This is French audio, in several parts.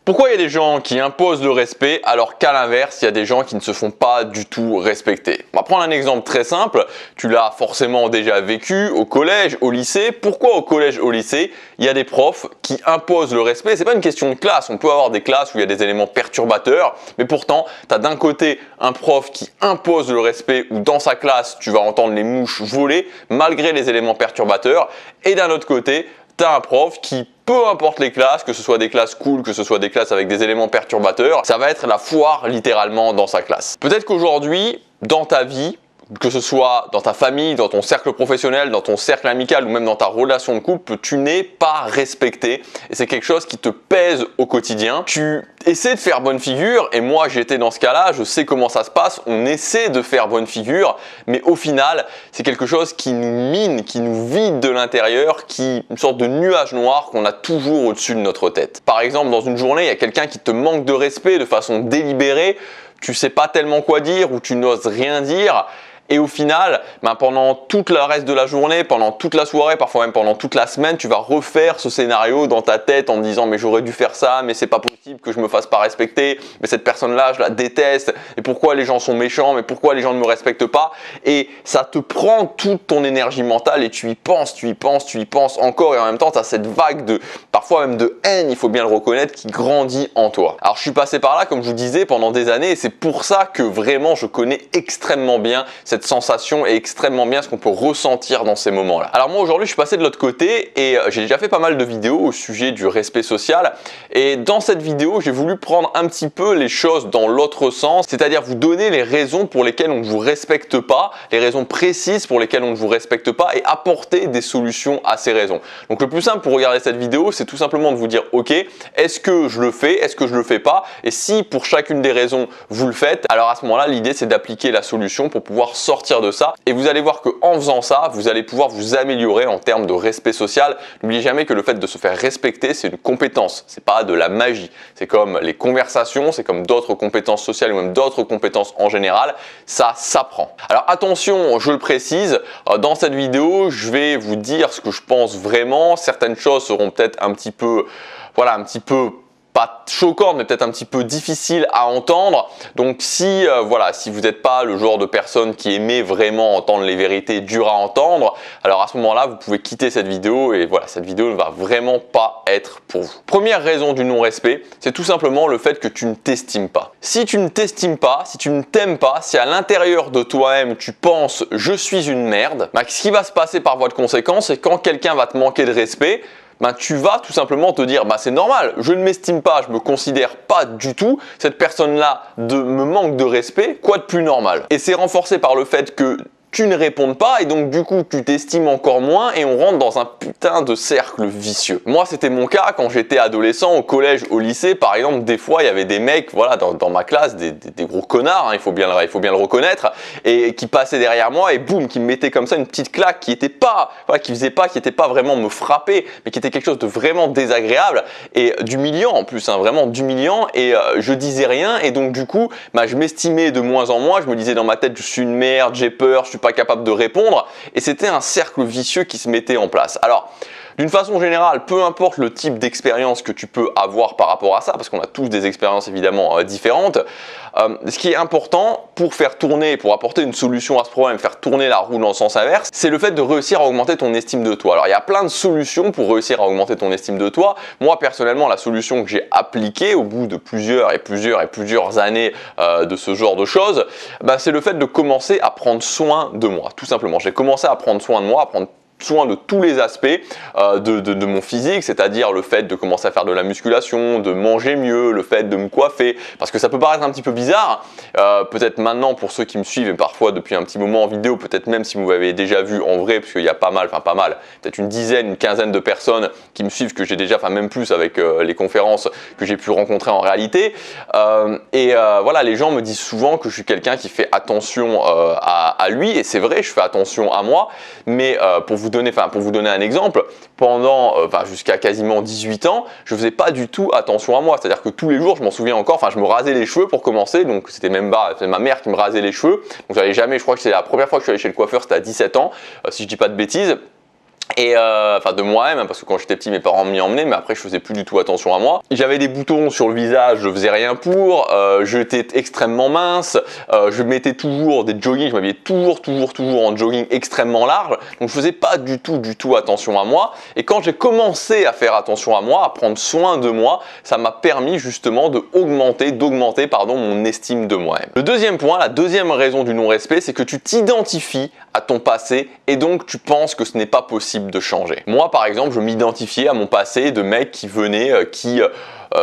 Pourquoi il y a des gens qui imposent le respect alors qu'à l'inverse, il y a des gens qui ne se font pas du tout respecter? On va prendre un exemple très simple, tu l'as forcément déjà vécu au collège, au lycée. Pourquoi au collège, au lycée, il y a des profs qui imposent le respect? C'est pas une question de classe, on peut avoir des classes où il y a des éléments perturbateurs, mais pourtant, tu as d'un côté un prof qui impose le respect où dans sa classe, tu vas entendre les mouches voler malgré les éléments perturbateurs, et d'un autre côté, tu as un prof qui, peu importe les classes, que ce soit des classes cool, que ce soit des classes avec des éléments perturbateurs, ça va être la foire littéralement dans sa classe. Peut-être qu'aujourd'hui, dans ta vie, que ce soit dans ta famille, dans ton cercle professionnel, dans ton cercle amical ou même dans ta relation de couple, tu n'es pas respecté et c'est quelque chose qui te pèse au quotidien. Tu essaies de faire bonne figure et moi j'étais dans ce cas-là, je sais comment ça se passe, on essaie de faire bonne figure mais au final c'est quelque chose qui nous mine, qui nous vide de l'intérieur, une sorte de nuage noir qu'on a toujours au-dessus de notre tête. Par exemple, dans une journée, il y a quelqu'un qui te manque de respect de façon délibérée, tu sais pas tellement quoi dire ou tu n'oses rien dire. Et au final, pendant tout le reste de la journée, pendant toute la soirée, parfois même pendant toute la semaine, tu vas refaire ce scénario dans ta tête en te disant mais j'aurais dû faire ça, mais c'est pas possible que je me fasse pas respecter, mais cette personne-là, je la déteste, et pourquoi les gens sont méchants, mais pourquoi les gens ne me respectent pas? Et ça te prend toute ton énergie mentale et tu y penses encore et en même temps, tu as cette vague de, parfois même de haine, il faut bien le reconnaître, qui grandit en toi. Alors je suis passé par là, comme je vous disais, pendant des années et c'est pour ça que vraiment je connais extrêmement bien cette sensation et extrêmement bien ce qu'on peut ressentir dans ces moments-là. Alors moi aujourd'hui je suis passé de l'autre côté et j'ai déjà fait pas mal de vidéos au sujet du respect social et dans cette vidéo j'ai voulu prendre un petit peu les choses dans l'autre sens, c'est-à-dire vous donner les raisons pour lesquelles on ne vous respecte pas, les raisons précises pour lesquelles on ne vous respecte pas et apporter des solutions à ces raisons. Donc le plus simple pour regarder cette vidéo c'est tout simplement de vous dire ok, est-ce que je le fais, est-ce que je le fais pas, et si pour chacune des raisons vous le faites, alors à ce moment-là l'idée c'est d'appliquer la solution pour pouvoir sortir de ça et vous allez voir qu'en faisant ça, vous allez pouvoir vous améliorer en termes de respect social. N'oubliez jamais que le fait de se faire respecter, c'est une compétence, c'est pas de la magie. C'est comme les conversations, c'est comme d'autres compétences sociales ou même d'autres compétences en général, ça s'apprend. Alors attention, je le précise, dans cette vidéo, je vais vous dire ce que je pense vraiment. Certaines choses seront peut-être un petit peu, pas choquante mais peut-être un petit peu difficile à entendre. Donc si vous n'êtes pas le genre de personne qui aimait vraiment entendre les vérités dures à entendre, alors à ce moment-là vous pouvez quitter cette vidéo et voilà, cette vidéo ne va vraiment pas être pour vous. Première raison du non-respect, c'est tout simplement le fait que tu ne t'estimes pas. Si tu ne t'estimes pas, si tu ne t'aimes pas, si à l'intérieur de toi-même tu penses je suis une merde, ce qui va se passer par voie de conséquence, c'est quand quelqu'un va te manquer de respect, tu vas tout simplement te dire c'est normal, je ne m'estime pas, je me considère pas du tout, cette personne-là me manque de respect, quoi de plus normal? Et c'est renforcé par le fait que tu ne répondes pas et donc du coup tu t'estimes encore moins et on rentre dans un putain de cercle vicieux. Moi c'était mon cas quand j'étais adolescent au collège, au lycée par exemple, des fois il y avait des mecs dans ma classe, des gros connards, il faut bien le reconnaître, et qui passaient derrière moi et boum, qui me mettaient comme ça une petite claque qui était pas, qui était pas vraiment me frapper, mais qui était quelque chose de vraiment désagréable et d'humiliant en plus, vraiment d'humiliant, et je disais rien et donc du coup je m'estimais de moins en moins, je me disais dans ma tête je suis une merde, j'ai peur, je suis pas capable de répondre et c'était un cercle vicieux qui se mettait en place. Alors d'une façon générale, peu importe le type d'expérience que tu peux avoir par rapport à ça, parce qu'on a tous des expériences évidemment différentes, ce qui est important pour apporter une solution à ce problème, faire tourner la roue dans le sens inverse, c'est le fait de réussir à augmenter ton estime de toi. Alors il y a plein de solutions pour réussir à augmenter ton estime de toi. Moi personnellement, la solution que j'ai appliquée au bout de plusieurs années de ce genre de choses, c'est le fait de commencer à prendre soin de moi, tout simplement. J'ai commencé à prendre soin de moi, à prendre soin de tous les aspects de mon physique, c'est-à-dire le fait de commencer à faire de la musculation, de manger mieux, le fait de me coiffer, parce que ça peut paraître un petit peu bizarre, peut-être maintenant pour ceux qui me suivent et parfois depuis un petit moment en vidéo, peut-être même si vous m'avez déjà vu en vrai, parce qu'il y a pas mal, peut-être une quinzaine de personnes qui me suivent, que j'ai déjà, même plus avec les conférences que j'ai pu rencontrer en réalité, voilà, les gens me disent souvent que je suis quelqu'un qui fait attention à lui, et c'est vrai, je fais attention à moi, mais pour vous donner un exemple, pendant jusqu'à quasiment 18 ans, je faisais pas du tout attention à moi. C'est-à-dire que tous les jours, je m'en souviens encore, je me rasais les cheveux pour commencer, donc c'était ma mère qui me rasait les cheveux. Donc j'avais jamais, je crois que c'est la première fois que je suis allé chez le coiffeur, c'était à 17 ans, si je dis pas de bêtises. Et enfin de moi-même, hein, parce que quand j'étais petit mes parents m'y emmenaient, mais après je faisais plus du tout attention à moi. J'avais des boutons sur le visage, je faisais rien pour, j'étais extrêmement mince, je mettais toujours des joggings, je m'habillais toujours en jogging extrêmement large, donc je faisais pas du tout attention à moi. Et quand j'ai commencé à faire attention à moi, à prendre soin de moi, ça m'a permis justement d'augmenter mon estime de moi-même. Le deuxième point, la deuxième raison du non-respect, c'est que tu t'identifies à ton passé et donc tu penses que ce n'est pas possible de changer. Moi par exemple, je m'identifiais à mon passé de mec qui venait,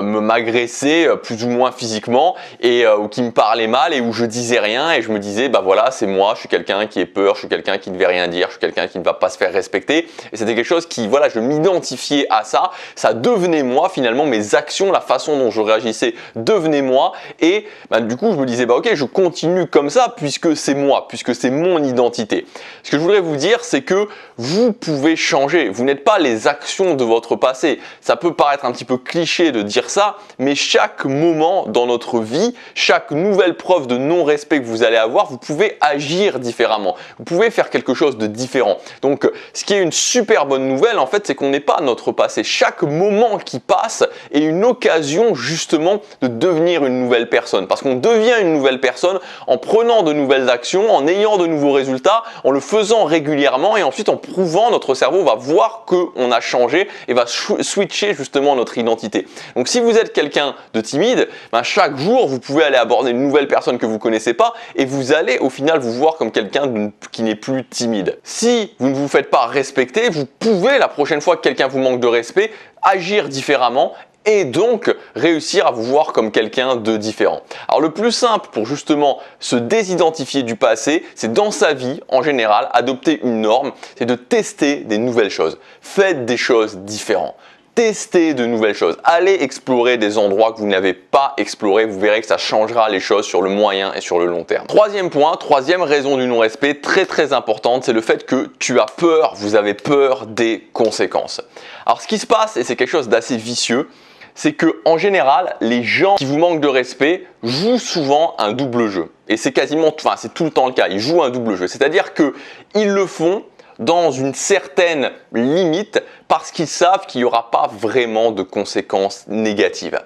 m'agressait plus ou moins physiquement et ou qui me parlait mal et où je disais rien et je me disais bah voilà c'est moi, je suis quelqu'un qui est peur, je suis quelqu'un qui ne veut rien dire, je suis quelqu'un qui ne va pas se faire respecter et c'était quelque chose qui voilà je m'identifiais à ça, ça devenait moi finalement, mes actions, la façon dont je réagissais devenait moi et bah, du coup je me disais bah ok je continue comme ça puisque c'est moi, puisque c'est mon identité. Ce que je voudrais vous dire c'est que vous pouvez changer, vous n'êtes pas les actions de votre passé. Ça peut paraître un petit peu cliché de dire ça, mais chaque moment dans notre vie, chaque nouvelle preuve de non-respect que vous allez avoir, vous pouvez agir différemment. Vous pouvez faire quelque chose de différent. Donc, ce qui est une super bonne nouvelle, en fait, c'est qu'on n'est pas notre passé. Chaque moment qui passe est une occasion justement de devenir une nouvelle personne. Parce qu'on devient une nouvelle personne en prenant de nouvelles actions, en ayant de nouveaux résultats, en le faisant régulièrement et ensuite en prouvant, notre cerveau va voir qu'on a changé et va switcher justement notre identité. Donc si vous êtes quelqu'un de timide, ben chaque jour vous pouvez aller aborder une nouvelle personne que vous ne connaissez pas et vous allez au final vous voir comme quelqu'un qui n'est plus timide. Si vous ne vous faites pas respecter, vous pouvez la prochaine fois que quelqu'un vous manque de respect, agir différemment et donc réussir à vous voir comme quelqu'un de différent. Alors le plus simple pour justement se désidentifier du passé, c'est dans sa vie en général, adopter une norme, c'est de tester des nouvelles choses. Faites des choses différentes. Testez de nouvelles choses. Allez explorer des endroits que vous n'avez pas explorés. Vous verrez que ça changera les choses sur le moyen et sur le long terme. Troisième point, troisième raison du non-respect, très importante, c'est le fait que tu as peur, vous avez peur des conséquences. Alors ce qui se passe, et c'est quelque chose d'assez vicieux, c'est que en général, les gens qui vous manquent de respect jouent souvent un double jeu. Et c'est c'est tout le temps le cas. Ils jouent un double jeu. C'est-à-dire qu'ils le font dans une certaine limite parce qu'ils savent qu'il n'y aura pas vraiment de conséquences négatives.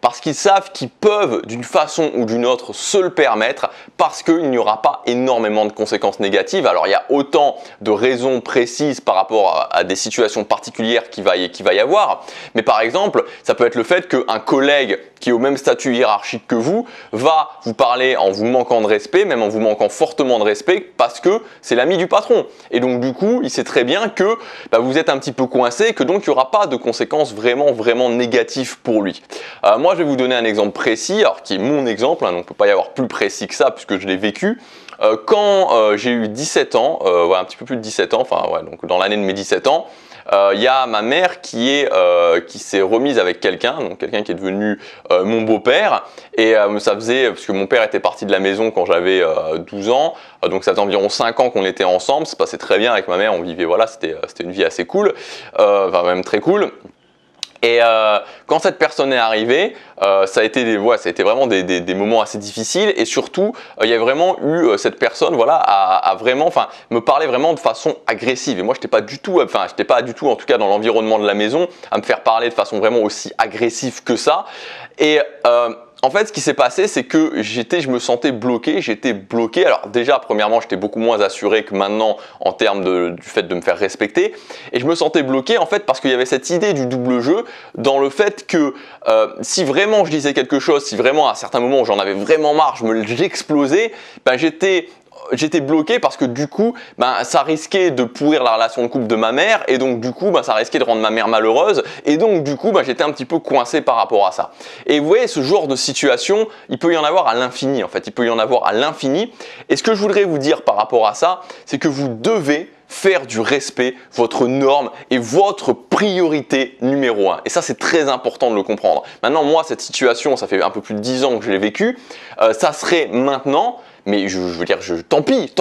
Parce qu'ils savent qu'ils peuvent d'une façon ou d'une autre se le permettre parce qu'il n'y aura pas énormément de conséquences négatives. Alors il y a autant de raisons précises par rapport à des situations particulières qu'il va y avoir. Mais par exemple, ça peut être le fait qu'un collègue qui est au même statut hiérarchique que vous va vous parler en vous manquant de respect, même en vous manquant fortement de respect parce que c'est l'ami du patron. Et donc du coup, il sait très bien que vous êtes un petit peu coincé, que donc il n'y aura pas de conséquences vraiment négatives pour lui. Moi, je vais vous donner un exemple précis, alors qui est mon exemple, hein, donc il ne peut pas y avoir plus précis que ça puisque je l'ai vécu. Quand j'ai eu 17 ans, un petit peu plus de 17 ans, donc dans l'année de mes 17 ans, il y a ma mère qui s'est remise avec quelqu'un, donc quelqu'un qui est devenu mon beau-père, et ça faisait, parce que mon père était parti de la maison quand j'avais 12 ans, donc ça faisait environ 5 ans qu'on était ensemble, ça se passait très bien avec ma mère, on vivait, voilà, c'était une vie assez cool, même très cool. Et quand cette personne est arrivée, ça a été vraiment des moments assez difficiles et surtout il y a vraiment eu cette personne à vraiment me parler vraiment de façon agressive et moi j'étais pas du tout en tout cas dans l'environnement de la maison à me faire parler de façon vraiment aussi agressive que ça et en fait, ce qui s'est passé, c'est que je me sentais bloqué, j'étais bloqué. Alors déjà, premièrement, j'étais beaucoup moins assuré que maintenant en termes du fait de me faire respecter. Et je me sentais bloqué en fait parce qu'il y avait cette idée du double jeu dans le fait que si vraiment je disais quelque chose, si vraiment à certains moments j'en avais vraiment marre, j'explosais, j'étais bloqué parce que du coup, ça risquait de pourrir la relation de couple de ma mère et donc du coup, ça risquait de rendre ma mère malheureuse et donc du coup, j'étais un petit peu coincé par rapport à ça. Et vous voyez, ce genre de situation, il peut y en avoir à l'infini en fait, il peut y en avoir à l'infini. Et ce que je voudrais vous dire par rapport à ça, c'est que vous devez faire du respect votre norme et votre priorité numéro 1. Et ça, c'est très important de le comprendre. Maintenant, moi, cette situation, ça fait un peu plus de 10 ans que je l'ai vécue, ça serait maintenant, mais je veux dire, tant pis,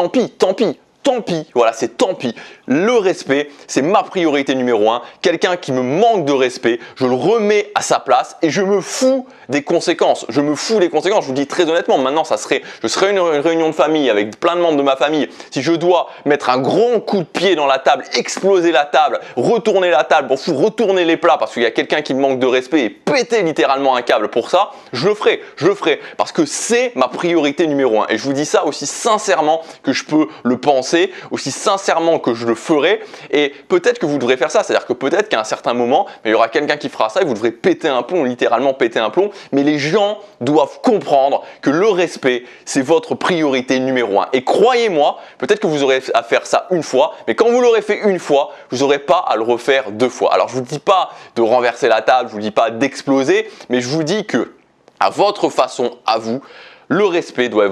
voilà, c'est tant pis. Le respect, c'est ma priorité numéro 1. Quelqu'un qui me manque de respect, je le remets à sa place et je me fous des conséquences. Je me fous des conséquences. Je vous dis très honnêtement, maintenant, je serai une réunion de famille avec plein de membres de ma famille. Si je dois mettre un grand coup de pied dans la table, exploser la table, retourner la table, retourner les plats parce qu'il y a quelqu'un qui me manque de respect et péter littéralement un câble pour ça, je le ferai parce que c'est ma priorité numéro 1. Et je vous dis ça aussi sincèrement que je peux le penser, aussi sincèrement que je le ferai. Et peut-être que vous devrez faire ça, c'est-à-dire que peut-être qu'à un certain moment, il y aura quelqu'un qui fera ça et vous devrez péter un plomb, littéralement péter un plomb. Mais les gens doivent comprendre que le respect, c'est votre priorité numéro 1. Et croyez-moi, peut-être que vous aurez à faire ça une fois, mais quand vous l'aurez fait une fois, vous n'aurez pas à le refaire 2 fois. Alors je ne vous dis pas de renverser la table, je ne vous dis pas d'exploser, mais je vous dis que à votre façon, à vous, le respect doit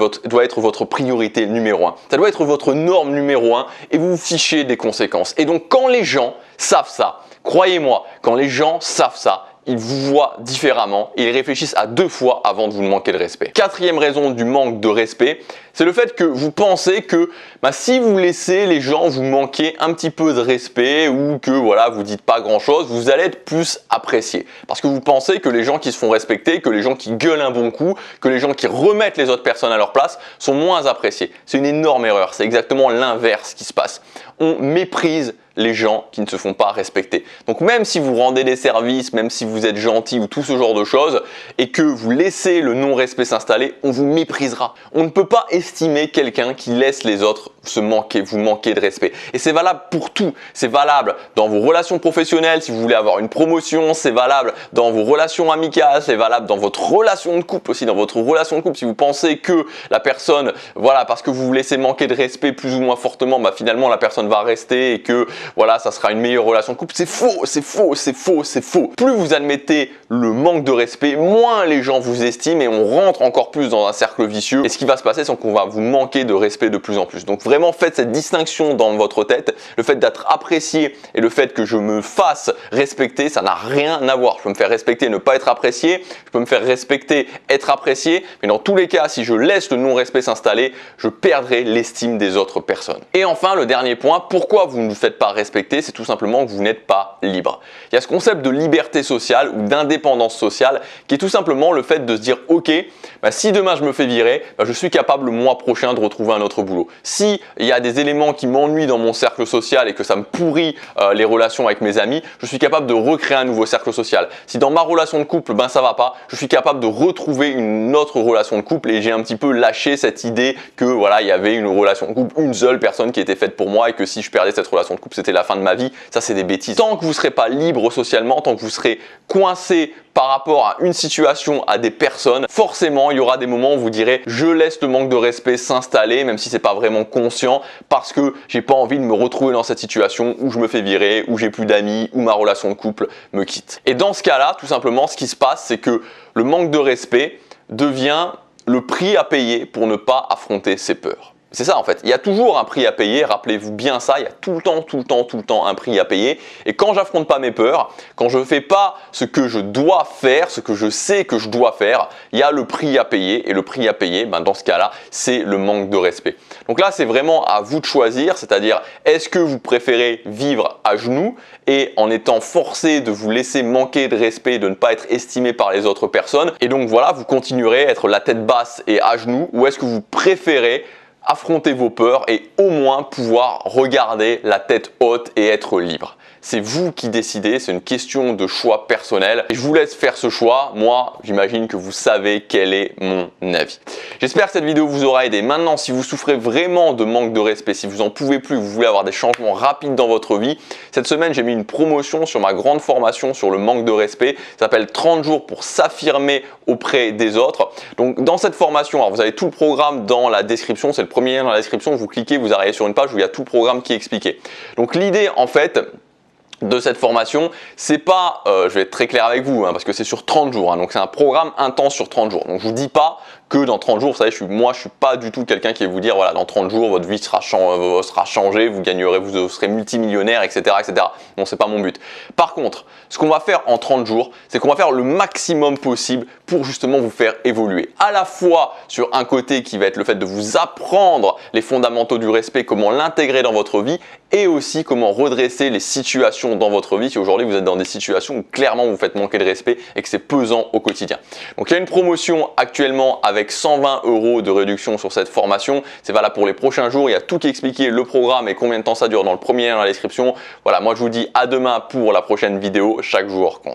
être votre priorité numéro 1. Ça doit être votre norme numéro 1 et vous vous fichez des conséquences. Et donc quand les gens savent ça, croyez-moi, quand les gens savent ça, ils vous voient différemment et ils réfléchissent à 2 fois avant de vous manquer de respect. 4e raison du manque de respect, c'est le fait que vous pensez que si vous laissez les gens vous manquer un petit peu de respect ou que voilà, vous dites pas grand chose, vous allez être plus apprécié. Parce que vous pensez que les gens qui se font respecter, que les gens qui gueulent un bon coup, que les gens qui remettent les autres personnes à leur place sont moins appréciés. C'est une énorme erreur, c'est exactement l'inverse qui se passe. On méprise les gens qui ne se font pas respecter. Donc même si vous rendez des services, même si vous êtes gentil ou tout ce genre de choses et que vous laissez le non-respect s'installer, on vous méprisera. On ne peut pas estimer quelqu'un qui laisse les autres vous manquer de respect. Et c'est valable pour tout. C'est valable dans vos relations professionnelles, si vous voulez avoir une promotion, c'est valable dans vos relations amicales, c'est valable dans votre relation de couple aussi, dans votre relation de couple. Si vous pensez que la personne, voilà, parce que vous vous laissez manquer de respect plus ou moins fortement, finalement la personne va rester et que voilà, ça sera une meilleure relation de couple. C'est faux, c'est faux, c'est faux, c'est faux. Plus vous admettez le manque de respect, moins les gens vous estiment et on rentre encore plus dans un cercle vicieux. Et ce qui va se passer, c'est qu'on va vous manquer de respect de plus en plus. Donc vraiment, faites cette distinction dans votre tête. Le fait d'être apprécié et le fait que je me fasse respecter, ça n'a rien à voir. Je peux me faire respecter et ne pas être apprécié. Je peux me faire respecter, être apprécié. Mais dans tous les cas, si je laisse le non-respect s'installer, je perdrai l'estime des autres personnes. Et enfin, le dernier point, pourquoi vous ne vous faites pas respecter, c'est tout simplement que vous n'êtes pas libre. Il y a ce concept de liberté sociale ou d'indépendance sociale qui est tout simplement le fait de se dire ok, si demain je me fais virer, je suis capable le mois prochain de retrouver un autre boulot. Si il y a des éléments qui m'ennuient dans mon cercle social et que ça me pourrit les relations avec mes amis, je suis capable de recréer un nouveau cercle social. Si dans ma relation de couple, ça va pas, je suis capable de retrouver une autre relation de couple et j'ai un petit peu lâché cette idée que voilà, il y avait une relation de couple, une seule personne qui était faite pour moi et que si je perdais cette relation de couple, c'était la fin de ma vie. Ça, c'est des bêtises. Tant que vous ne serez pas libre socialement, tant que vous serez coincé par rapport à une situation, à des personnes, forcément, il y aura des moments où vous direz « je laisse le manque de respect s'installer », même si c'est pas vraiment conscient, parce que j'ai pas envie de me retrouver dans cette situation où je me fais virer, où j'ai plus d'amis, où ma relation de couple me quitte. Et dans ce cas-là, tout simplement, ce qui se passe, c'est que le manque de respect devient le prix à payer pour ne pas affronter ses peurs. C'est ça en fait, il y a toujours un prix à payer, rappelez-vous bien ça, il y a tout le temps un prix à payer. Et quand j'affronte pas mes peurs, quand je fais pas ce que je dois faire, ce que je sais que je dois faire, il y a le prix à payer. Et le prix à payer, dans ce cas-là, c'est le manque de respect. Donc là, c'est vraiment à vous de choisir, c'est-à-dire est-ce que vous préférez vivre à genoux et en étant forcé de vous laisser manquer de respect, de ne pas être estimé par les autres personnes. Et donc voilà, vous continuerez à être la tête basse et à genoux, ou est-ce que vous préférez affronter vos peurs et au moins pouvoir regarder la tête haute et être libre. C'est vous qui décidez, c'est une question de choix personnel. Et je vous laisse faire ce choix. Moi, j'imagine que vous savez quel est mon avis. J'espère que cette vidéo vous aura aidé. Maintenant, si vous souffrez vraiment de manque de respect, si vous en pouvez plus, vous voulez avoir des changements rapides dans votre vie, cette semaine, j'ai mis une promotion sur ma grande formation sur le manque de respect. Ça s'appelle 30 jours pour s'affirmer auprès des autres. Donc, dans cette formation, alors vous avez tout le programme dans la description. C'est le premier lien dans la description. Vous cliquez, vous arrivez sur une page où il y a tout le programme qui est expliqué. Donc, l'idée, en fait, de cette formation, c'est pas, je vais être très clair avec vous, parce que c'est sur 30 jours, donc c'est un programme intense sur 30 jours. Donc je vous dis pas que dans 30 jours, vous savez, je suis pas du tout quelqu'un qui va vous dire, voilà, dans 30 jours, votre vie sera changée, vous gagnerez, vous serez multimillionnaire, etc., etc. Non, c'est pas mon but. Par contre, ce qu'on va faire en 30 jours, c'est qu'on va faire le maximum possible pour justement vous faire évoluer. À la fois sur un côté qui va être le fait de vous apprendre les fondamentaux du respect, comment l'intégrer dans votre vie, et aussi comment redresser les situations dans votre vie si aujourd'hui vous êtes dans des situations où clairement vous faites manquer de respect et que c'est pesant au quotidien. Donc il y a une promotion actuellement avec 120 € de réduction sur cette formation. C'est valable pour les prochains jours. Il y a tout qui est expliqué, le programme et combien de temps ça dure dans le premier lien dans la description. Voilà, moi je vous dis à demain pour la prochaine vidéo. Chaque jour compte.